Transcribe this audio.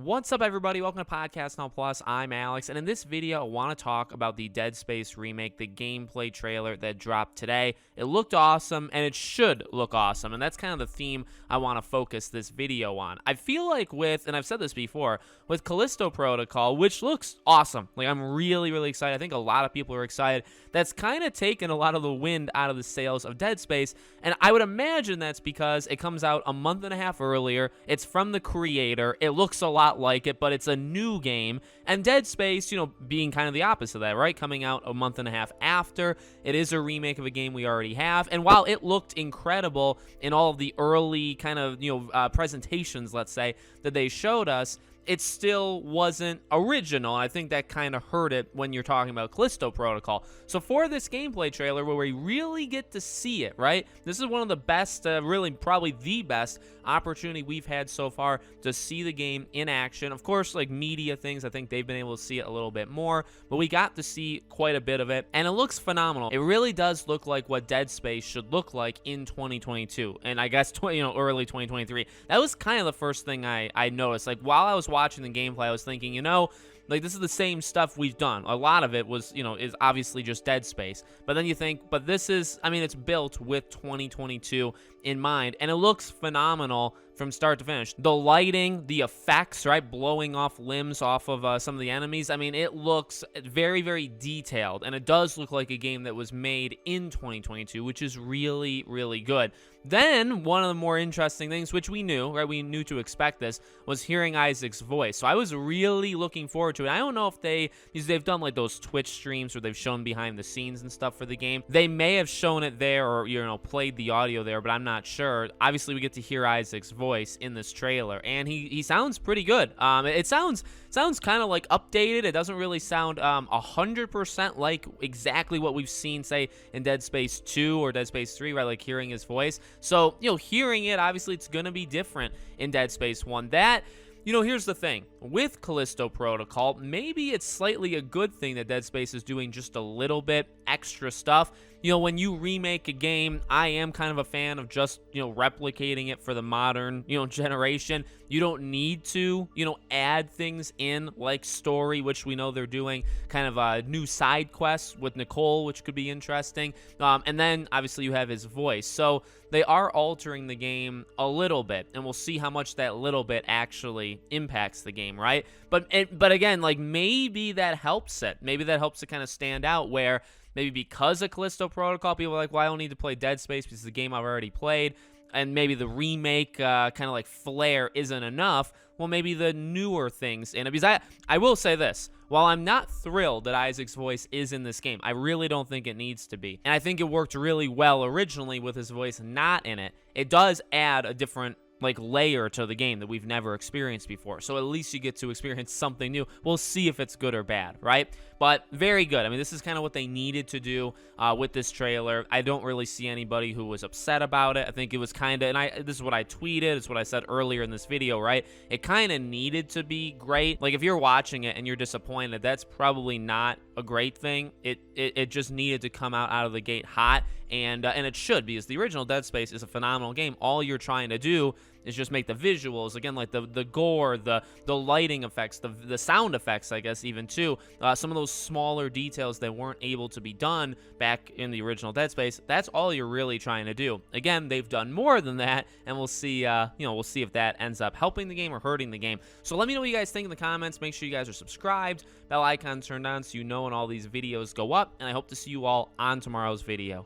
What's up, everybody? Welcome to Podcast Now Plus. I'm Alex, and in this video, I want to talk about the Dead Space remake, the gameplay trailer that dropped today. It looked awesome, and it should look awesome, and that's kind of the theme I want to focus this video on. I feel like and I've said this before, with Callisto Protocol, which looks awesome. Like, I'm really, really excited. I think a lot of people are excited. That's kind of taken a lot of the wind out of the sails of Dead Space, and I would imagine that's because it comes out a month and a half earlier. It's from the creator. It looks a lot like it, but it's a new game. And Dead Space, being kind of the opposite of that, right? Coming out a month and a half after. It is a remake of a game we already have. And while it looked incredible in all of the early kind of, presentations, let's say, that they showed us, it still wasn't original. I think that kind of hurt it when you're talking about Callisto Protocol. So for this gameplay trailer where we really get to see it, right? This is one of the best, really probably the best opportunity we've had so far to see the game in action. Of course, like media things, I think they've been able to see it a little bit more, but we got to see quite a bit of it, and it looks phenomenal. It really does look like what Dead Space should look like in 2022, and I guess early 2023. That was kind of the first thing I noticed. Like, while I was watching the gameplay, I was thinking, like, this is the same stuff we've done. A lot of it was, is obviously just Dead Space. But then you think, but this is, it's built with 2022 in mind, and it looks phenomenal from start to finish. The lighting, the effects, right? Blowing off limbs off of some of the enemies. It looks very, very detailed, and it does look like a game that was made in 2022, which is really, really good. Then, one of the more interesting things, which we knew, right? We knew to expect this, was hearing Isaac's voice. So I was really looking forward to it. I don't know if they've done like those Twitch streams where they've shown behind the scenes and stuff for the game. They may have shown it there or, played the audio there, but I'm not sure. Obviously, we get to hear Isaac's voice in this trailer, and he sounds pretty good. It sounds kind of like updated. It doesn't really sound 100% like exactly what we've seen, say, in Dead Space 2 or Dead Space 3, right? Like hearing his voice. So, hearing it, obviously, it's going to be different in Dead Space 1. Here's the thing. With Callisto Protocol, maybe it's slightly a good thing that Dead Space is doing just a little bit extra stuff. When you remake a game, I am kind of a fan of just, replicating it for the modern, generation. You don't need to, add things in like story, which we know they're doing, kind of a new side quests with Nicole, which could be interesting. And then, obviously, you have his voice. So they are altering the game a little bit, and we'll see how much that little bit actually impacts the game, right? But again, like, maybe that helps it. Maybe that helps it kind of stand out, where maybe because of Callisto Protocol, people are like, well, I don't need to play Dead Space because it's the game I've already played, and maybe the remake kind of like flair isn't enough. Well, maybe the newer things in it. Because I will say this. While I'm not thrilled that Isaac's voice is in this game, I really don't think it needs to be. And I think it worked really well originally with his voice not in it. It does add a different layer to the game that we've never experienced before. So at least you get to experience something new. We'll see if it's good or bad, right? But very good. This is kind of what they needed to do with this trailer. I don't really see anybody who was upset about it. I think it was kind of, and this is what I tweeted, it's what I said earlier in this video, right? It kind of needed to be great. Like, if you're watching it and you're disappointed, that's probably not a great thing. It just needed to come out of the gate hot, and it should, because the original Dead Space is a phenomenal game. All you're trying to do is just make the visuals, again, like the gore, the lighting effects, the sound effects, I guess, even too, some of those smaller details that weren't able to be done back in the original Dead Space. That's all you're really trying to do. Again, they've done more than that, and we'll see we'll see if that ends up helping the game or hurting the game. So let me know what you guys think in the comments. Make sure you guys are subscribed, bell icon turned on so you know when all these videos go up, and I hope to see you all on tomorrow's video.